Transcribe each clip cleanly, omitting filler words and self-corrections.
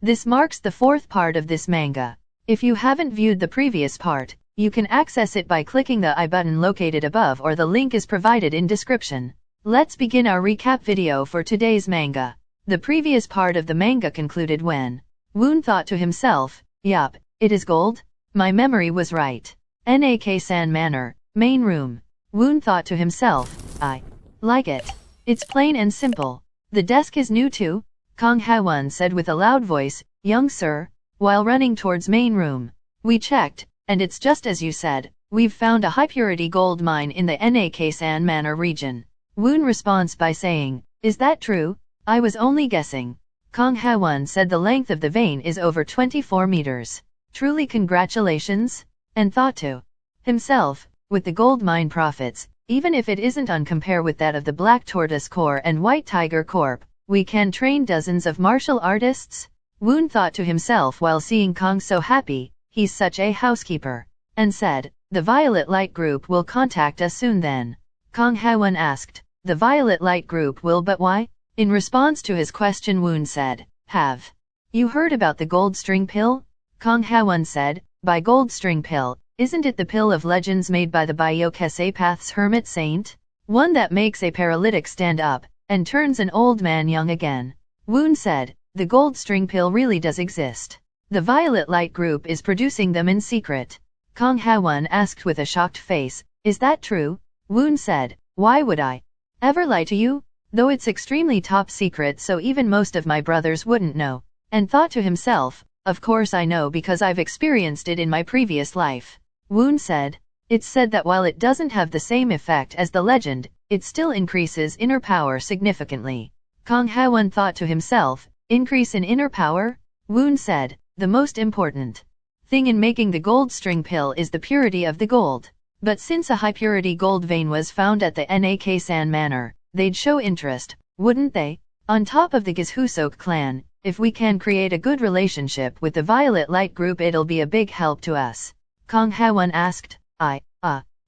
This marks the fourth part of this manga. If you haven't viewed the previous part, you can access it by clicking the I button located above, or the link is provided in description. Let's begin our recap video for today's manga. The previous part of the manga concluded when Woon thought to himself, yup, it is gold? My memory was right. Nak-san Manor, main room. Woon thought to himself, I like it. It's plain and simple. The desk is new too, Kang Ha-won said with a loud voice, young sir, while running towards main room. We checked, and it's just as you said, we've found a high-purity gold mine in the Nak-san Manor region. Woon responds by saying, is that true? I was only guessing. Kang Ha-won said the length of the vein is over 24 meters. Truly congratulations? And thought to himself, with the gold mine profits, even if it isn't on compare with that of the Black Tortoise Corps and White Tiger Corp, we can train dozens of martial artists? Woon thought to himself while seeing Kang so happy, he's such a housekeeper, and said, the Violet Light Group will contact us soon then. Kang Ha-won asked, the Violet Light Group will, but why? In response to his question, Woon said, have you heard about the gold string pill? Kang Ha-won said, by gold string pill, isn't it the pill of legends made by the Byokesei Path's hermit saint? One that makes a paralytic stand up, and turns an old man young again. Woon said, the gold string pill really does exist. The Violet Light Group is producing them in secret. Kang Ha-won asked with a shocked face, is that true? Woon said, why would I ever lie to you? Though it's extremely top secret, so even most of my brothers wouldn't know. And thought to himself, of course I know because I've experienced it in my previous life. Woon said, it's said that while it doesn't have the same effect as the legend, it still increases inner power significantly. Kang Ha-won thought to himself, increase in inner power? Woon said, the most important thing in making the gold string pill is the purity of the gold. But since a high-purity gold vein was found at the Nak-san Manor, they'd show interest, wouldn't they? On top of the Gishusok clan, if we can create a good relationship with the Violet Light Group, it'll be a big help to us. Kang Ha-won asked,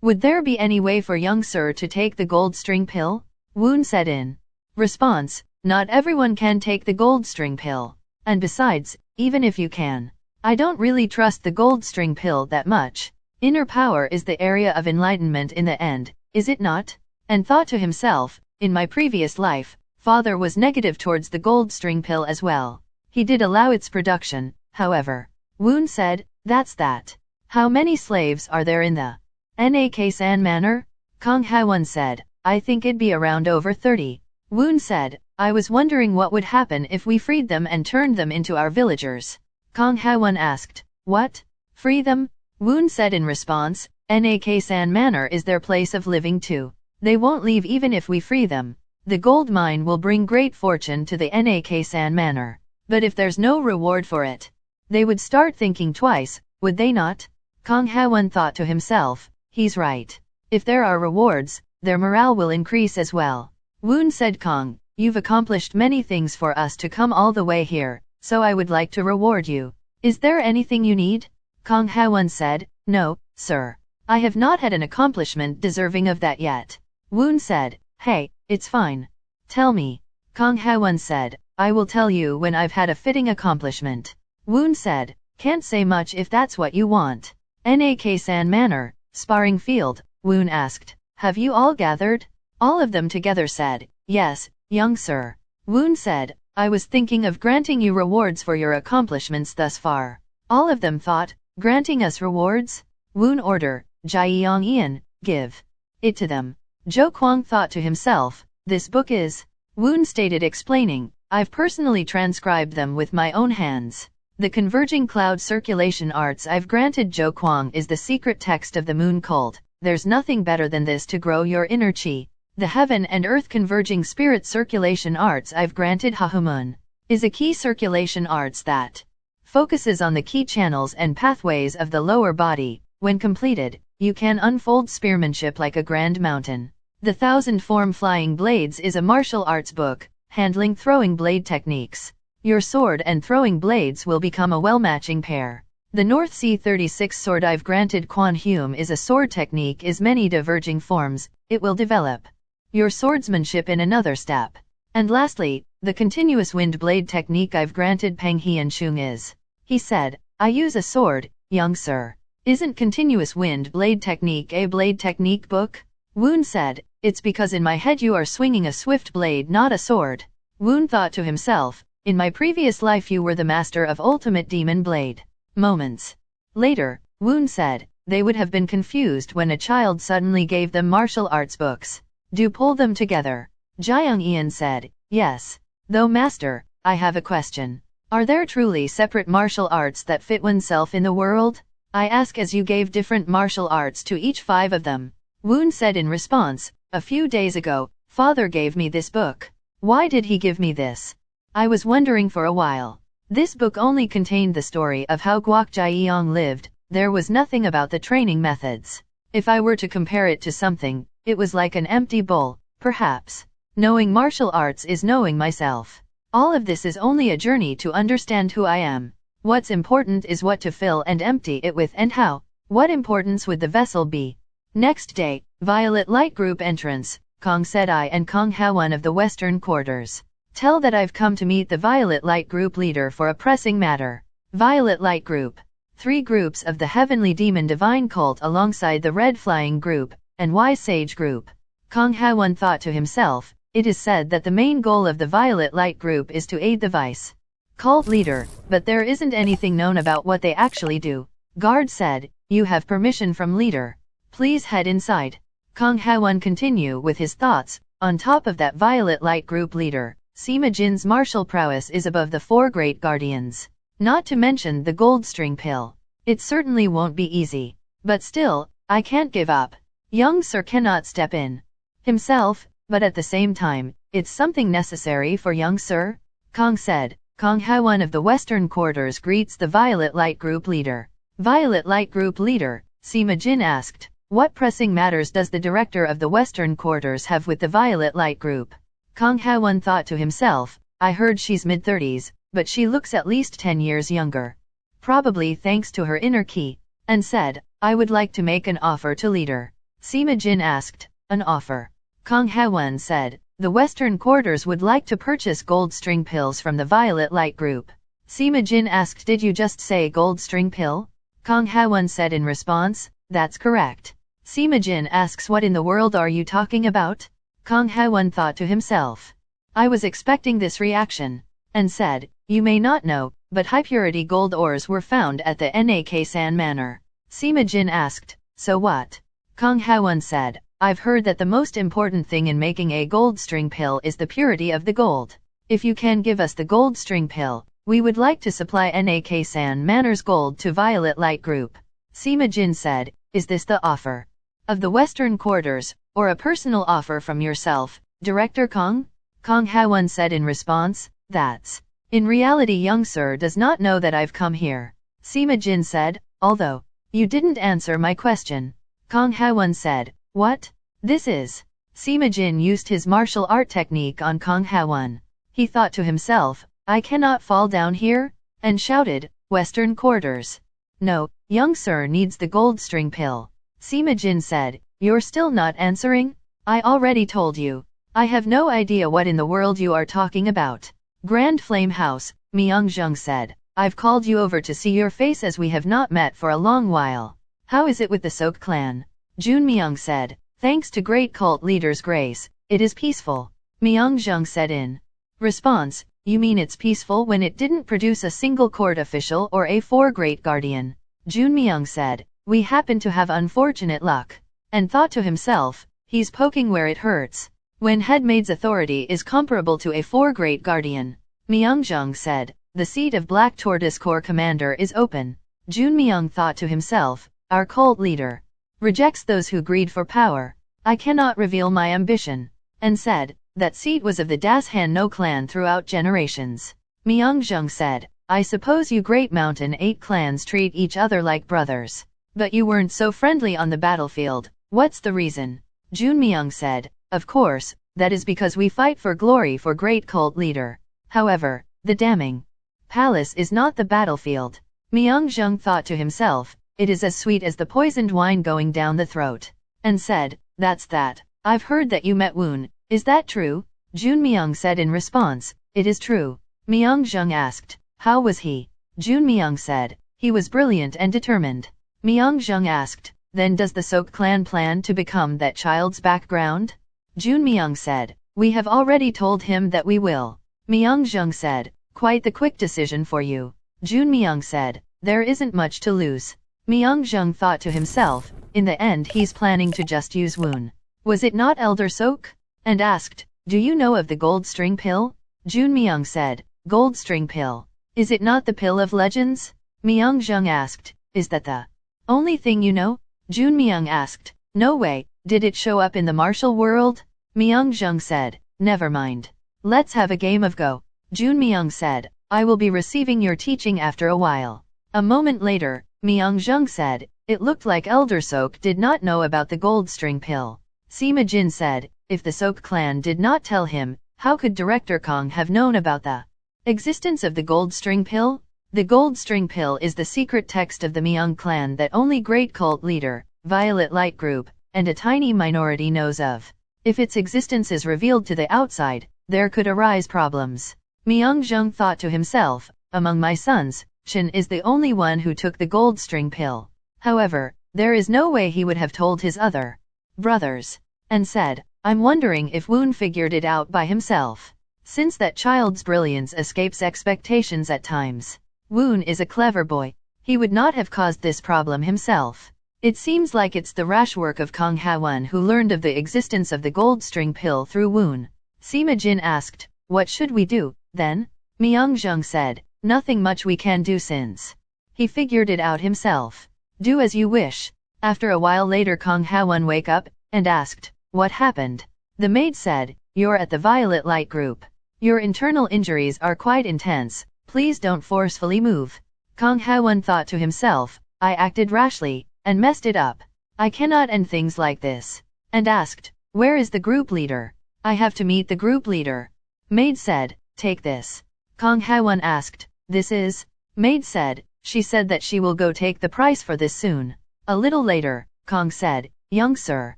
would there be any way for young sir to take the gold string pill? Woon said in response, not everyone can take the gold string pill. And besides, even if you can, I don't really trust the gold string pill that much. Inner power is the area of enlightenment in the end, is it not? And thought to himself, in my previous life, father was negative towards the gold string pill as well. He did allow its production, however. Woon said, that's that. How many slaves are there in the Nak-san Manor? Kang Ha-won said, I think it'd be around over 30. Woon said, I was wondering what would happen if we freed them and turned them into our villagers. Kang Ha-won asked, what? Free them? Woon said in response, Nak-san Manor is their place of living too. They won't leave even if we free them. The gold mine will bring great fortune to the Nak-san Manor. But if there's no reward for it, they would start thinking twice, would they not? Kang Ha-won thought to himself, he's right. If there are rewards, their morale will increase as well. Woon said, Kang, you've accomplished many things for us to come all the way here, so I would like to reward you. Is there anything you need? Kang Ha-won said, no, sir. I have not had an accomplishment deserving of that yet. Woon said, hey, it's fine. Tell me. Kang Ha-won said, I will tell you when I've had a fitting accomplishment. Woon said, can't say much if that's what you want. Nak-san Manor, sparring field, Woon asked, have you all gathered? All of them together said, yes, young sir. Woon said, I was thinking of granting you rewards for your accomplishments thus far. All of them thought, granting us rewards? Woon order, Jiang-ian, give it to them. Zhou Kuang thought to himself, this book is, Woon stated explaining, I've personally transcribed them with my own hands. The converging cloud circulation arts I've granted Zhou Kuang is the secret text of the moon cult. There's nothing better than this to grow your inner chi. The heaven and earth converging spirit circulation arts I've granted Hahumun is a key circulation arts that focuses on the key channels and pathways of the lower body. When completed, you can unfold spearmanship like a grand mountain. The Thousand Form Flying Blades is a martial arts book, handling throwing blade techniques. Your sword and throwing blades will become a well-matching pair. The North Sea 36 sword I've granted Quan Hume is a sword technique is many diverging forms. It will develop your swordsmanship in another step. And lastly, The continuous wind blade technique I've granted Peng Hianchung is. He said, I use a sword, young sir. Isn't continuous wind blade technique a blade technique book? Woon said, it's because in my head you are swinging a swift blade, not a sword. Woon thought to himself, in my previous life you were the master of ultimate demon blade. Moments later, Woon said, they would have been confused when a child suddenly gave them martial arts books. Do pull them together. Jiang Ian said, yes. Though master, I have a question. Are there truly separate martial arts that fit oneself in the world? I ask as you gave different martial arts to each 5 of them. Woon said in response, a few days ago, father gave me this book. Why did he give me this? I was wondering for a while. This book only contained the story of how Guok Jieyong lived. There was nothing about the training methods. If I were to compare it to something, it was like an empty bowl, perhaps. Knowing martial arts is knowing myself. All of this is only a journey to understand who I am. What's important is what to fill and empty it with and how. What importance would the vessel be? Next day, Violet Light Group entrance, Kong said I and Kong Ha1 of the Western Quarters. Tell that I've come to meet the Violet Light Group leader for a pressing matter. Violet Light Group. 3 groups of the Heavenly Demon Divine Cult alongside the Red Flying Group, and Wise Sage Group. Kong Ha1 thought to himself, it is said that the main goal of the Violet Light Group is to aid the Vice Cult leader, but there isn't anything known about what they actually do. Guard said, you have permission from leader. Please head inside. Kong Ha1 continue with his thoughts. On top of that Violet Light Group leader, Sima Jin's martial prowess is above the 4 great guardians. Not to mention the gold string pill. It certainly won't be easy. But still, I can't give up. Young Sir cannot step in himself, but at the same time, it's something necessary for young Sir? Kong said. Kong Ha1 of the Western Quarters greets the Violet Light Group leader. Violet Light Group leader, Sima Jin asked, what pressing matters does the director of the Western Quarters have with the Violet Light Group? Kong Ha1 thought to himself, I heard she's mid-30s, but she looks at least 10 years younger. Probably thanks to her inner key. And said, I would like to make an offer to leader. Sima Jin asked, an offer? Kong Ha1 said, the Western Quarters would like to purchase gold string pills from the Violet Light Group. Sima Jin asked, did you just say gold string pill? Kong Ha1 said in response, that's correct. Sima Jin asks, what in the world are you talking about? Kong Ha1 thought to himself. I was expecting this reaction. And said, you may not know, but high-purity gold ores were found at the Nak-san Manor. Sima Jin asked, so what? Kong Ha1 said, I've heard that the most important thing in making a gold string pill is the purity of the gold. If you can give us the gold string pill, we would like to supply Nak-san Manor's gold to Violet Light Group. Sima Jin said, is this the offer of the Western Quarters, or a personal offer from yourself, Director Kong? Kong Ha1 said in response, that's. In reality young sir does not know that I've come here. Sima Jin said, although, you didn't answer my question. Kong Ha1 said, what? This is. Sima Jin used his martial art technique on Kong Ha1. He thought to himself, I cannot fall down here? And shouted, Western Quarters. No, young sir needs the gold string pill. Sima Jin said, you're still not answering? I already told you. I have no idea what in the world you are talking about. Grand Flame House, Myung-jung said, I've called you over to see your face as we have not met for a long while. How is it with the Sok clan? Jun Myung said, thanks to great cult leader's grace, it is peaceful. Myung-jung said in response, you mean it's peaceful when it didn't produce a single court official or a 4 great guardian? Jun Myung said, we happen to have unfortunate luck. And thought to himself, he's poking where it hurts. When headmaid's authority is comparable to a 4 great guardian. Myung-jung said, the seat of Black Tortoise Corps commander is open. Jun Myung thought to himself, our cult leader rejects those who greed for power. I cannot reveal my ambition. And said, that seat was of the Das-Han No clan throughout generations. Myung-jung said, I suppose you Great Mountain 8 clans treat each other like brothers. But you weren't so friendly on the battlefield. What's the reason? Jun Myung said, of course, that is because we fight for glory for great cult leader. However, the damning palace is not the battlefield. Myung-jung thought to himself, it is as sweet as the poisoned wine going down the throat. And said, that's that. I've heard that you met Woon, is that true? Jun Myung said in response, it is true. Myung-jung asked, how was he? Jun Myung said, he was brilliant and determined. Myung-jung asked, then does the Sok clan plan to become that child's background? Jun Myung said, we have already told him that we will. Myung-jung said, quite the quick decision for you. Jun Myung said, there isn't much to lose. Myung-jung thought to himself, in the end he's planning to just use Woon. Was it not Elder Sok? And asked, do you know of the gold string pill? Jun Myung said, gold string pill. Is it not the pill of legends? Myung-jung asked, is that the only thing you know? Jun Myung asked, no way, did it show up in the martial world? Myung-jung said, never mind. Let's have a game of Go. Jun Myung said, I will be receiving your teaching after a while. A moment later, Myung-jung said, it looked like Elder Sok did not know about the gold string pill. Sima Jin said, if the Sok clan did not tell him, how could Director Kong have known about the existence of the gold string pill? The gold string pill is the secret text of the Myung clan that only great cult leader, Violet Light Group, and a tiny minority knows of. If its existence is revealed to the outside, there could arise problems. Myung-jung thought to himself, among my sons, Shin is the only one who took the gold string pill. However, there is no way he would have told his other brothers. And said, I'm wondering if Woon figured it out by himself. Since that child's brilliance escapes expectations at times. Woon is a clever boy. He would not have caused this problem himself. It seems like it's the rash work of Kong Ha-won who learned of the existence of the gold string pill through Woon. Sima Jin asked, what should we do, then? Myung-jung said, nothing much we can do since he figured it out himself. Do as you wish. After a while later Kong Ha-won wake up, and asked, what happened? The maid said, you're at the Violet Light Group. Your internal injuries are quite intense, please don't forcefully move. Kong Ha-won thought to himself, I acted rashly, and messed it up. I cannot end things like this. And asked, where is the group leader? I have to meet the group leader. Maid said, take this. Kong Ha-won asked, this is? Maid said, she said that she will go take the price for this soon. A little later, Kong said, young sir.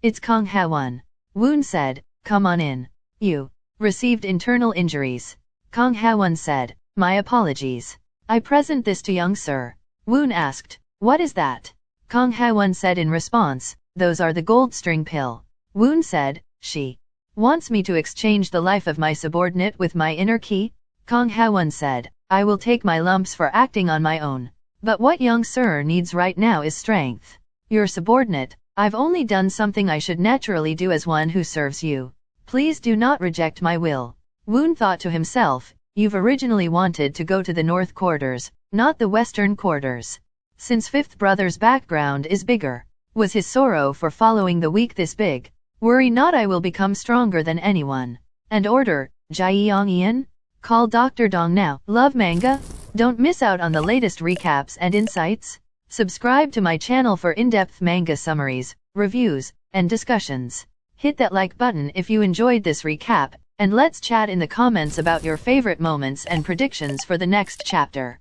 It's Kong Ha-won. Woon said, come on in. You received internal injuries. Kong Ha-won said, my apologies. I present this to young sir. Woon asked, what is that? Kong Ha-won said in response, those are the gold string pill. Woon said, she wants me to exchange the life of my subordinate with my inner key? Kong Ha-won said, I will take my lumps for acting on my own. But what young sir needs right now is strength. Your subordinate, I've only done something I should naturally do as one who serves you. Please do not reject my will. Woon thought to himself, you've originally wanted to go to the north quarters, not the western quarters. Since fifth brother's background is bigger. Was his sorrow for following the weak this big? Worry not, I will become stronger than anyone. And order, Jaeyoung Ian? Call Dr. Dong now. Love manga? Don't miss out on the latest recaps and insights. Subscribe to my channel for in-depth manga summaries, reviews, and discussions. Hit that like button if you enjoyed this recap, and let's chat in the comments about your favorite moments and predictions for the next chapter.